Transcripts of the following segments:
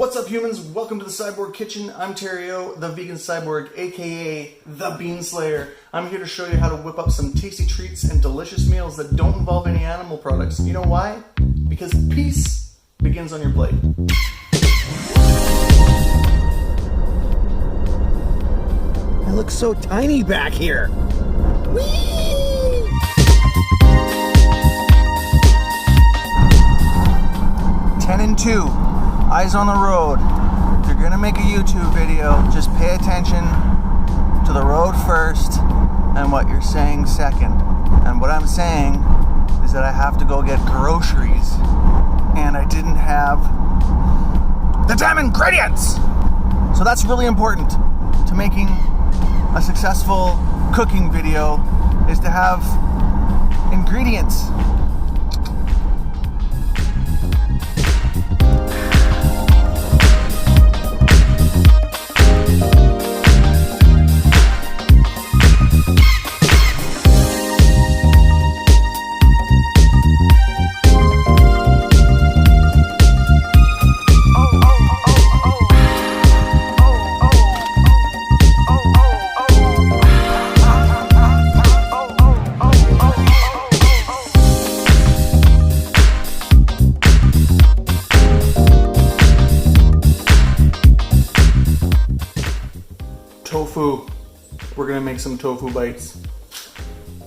What's up, humans? Welcome to the Cyborg Kitchen. I'm Terrio, the vegan cyborg, aka the Bean Slayer. I'm here to show you how to whip up some tasty treats and delicious meals that don't involve any animal products. You know why? Because peace begins on your plate. I look so tiny back here. Whee! Ten and 2. Eyes on the road. If you're gonna make a YouTube video, just pay attention to the road first and what you're saying second. And what I'm saying is that I have to go get groceries and I didn't have the damn ingredients. So that's really important to making a successful cooking video, is to have ingredients. Tofu. We're gonna make some tofu bites.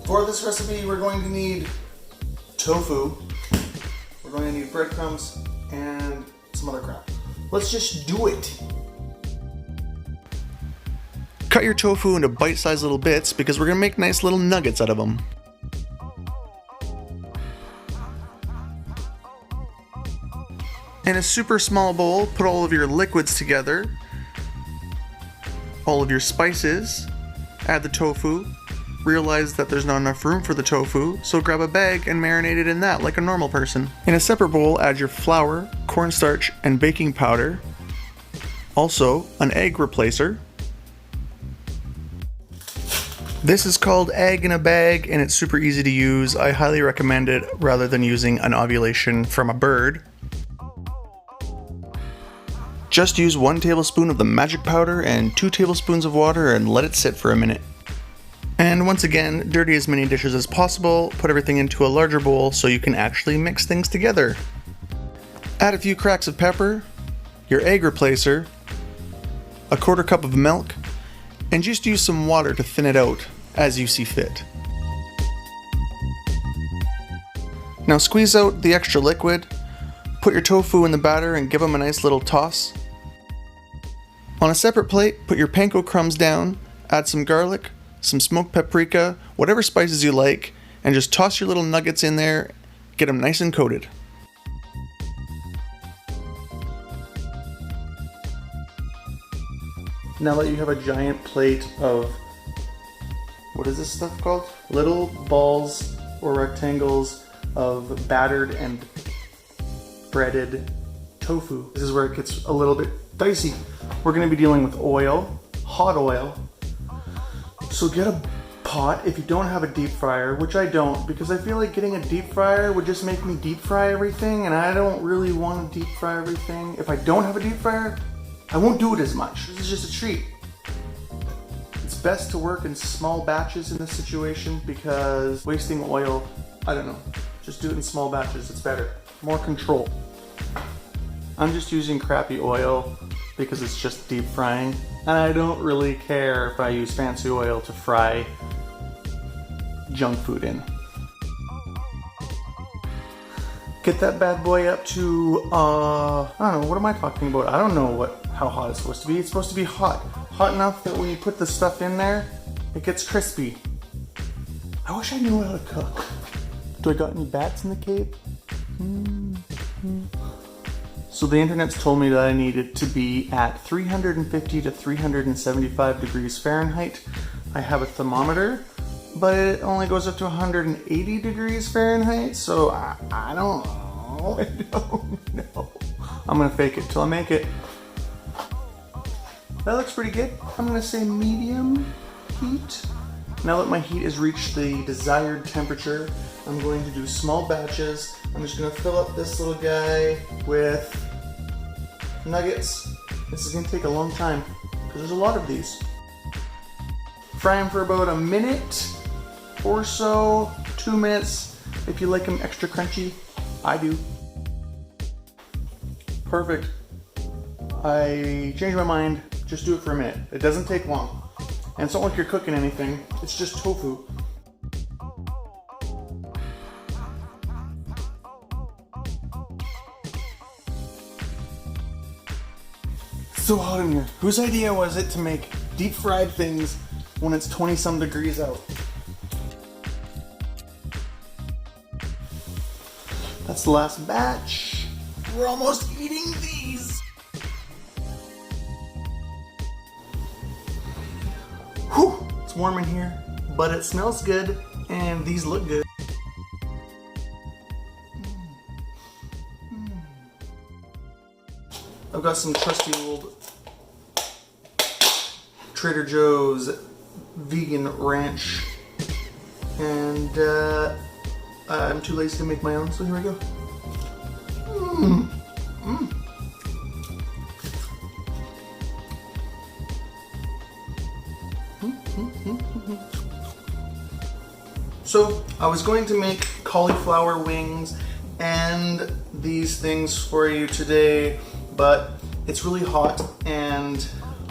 For this recipe, we're going to need tofu. We're going to need breadcrumbs and some other crap. Let's just do it. Cut your tofu into bite-sized little bits because we're gonna make nice little nuggets out of them. In a super small bowl, put all of your liquids together, all of your spices, add the tofu, realize that there's not enough room for the tofu, so grab a bag and marinate it in that like a normal person. In a separate bowl, add your flour, cornstarch, and baking powder, also an egg replacer. This is called egg in a bag and it's super easy to use. I highly recommend it rather than using an ovulation from a bird. Just use 1 tablespoon of the magic powder and 2 tablespoons of water and let it sit for a minute. And once again, dirty as many dishes as possible, put everything into a larger bowl so you can actually mix things together. Add a few cracks of pepper, your egg replacer, a 1/4 cup of milk, and just use some water to thin it out as you see fit. Now squeeze out the extra liquid, put your tofu in the batter and give them a nice little toss. On a separate plate, put your panko crumbs down, add some garlic, some smoked paprika, whatever spices you like, and just toss your little nuggets in there, get them nice and coated. Now that you have a giant plate of, what is this stuff called? Little balls or rectangles of battered and breaded tofu. This is where it gets a little bit dicey. We're gonna be dealing with oil, hot oil. So get a pot if you don't have a deep fryer, which I don't, because I feel like getting a deep fryer would just make me deep fry everything, and I don't really want to deep fry everything. If I don't have a deep fryer, I won't do it as much. This is just a treat. It's best to work in small batches in this situation because wasting oil, I don't know. Just do it in small batches, it's better. More control. I'm just using crappy oil because it's just deep frying, and I don't really care if I use fancy oil to fry junk food in. Get that bad boy up to, I don't know, what am I talking about? I don't know how hot it's supposed to be. It's supposed to be hot. Hot enough that when you put the stuff in there, it gets crispy. I wish I knew how to cook. Do I got any bats in the cave? So the internet's told me that I need it to be at 350 to 375 degrees Fahrenheit. I have a thermometer, but it only goes up to 180 degrees Fahrenheit, so I don't know. I don't know. I'm gonna fake it till I make it. That looks pretty good. I'm gonna say medium heat. Now that my heat has reached the desired temperature, I'm going to do small batches. I'm just gonna fill up this little guy with nuggets. This is gonna take a long time because there's a lot of these. Fry them for about a minute or so, 2 minutes. If you like them extra crunchy, I do. Perfect. I changed my mind. Just do it for a minute. It doesn't take long. And it's not like you're cooking anything. It's just tofu. It's so hot in here. Whose idea was it to make deep fried things when it's 20 some degrees out? That's the last batch. We're almost eating these. Whew, it's warm in here, but it smells good and these look good. I've got some trusty old Trader Joe's vegan ranch, and I'm too lazy to make my own, so here we go. So I was going to make cauliflower wings and these things for you today, but it's really hot and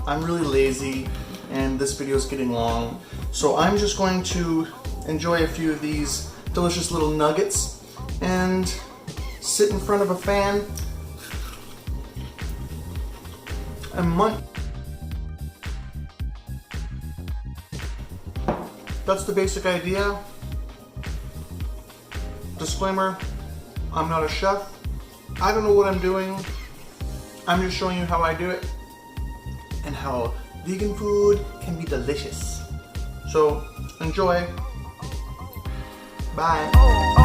I'm really lazy and this video is getting long. So I'm just going to enjoy a few of these delicious little nuggets and sit in front of a fan and munch. That's the basic idea. Disclaimer, I'm not a chef. I don't know what I'm doing. I'm just showing you how I do it and how vegan food can be delicious. So enjoy. Bye.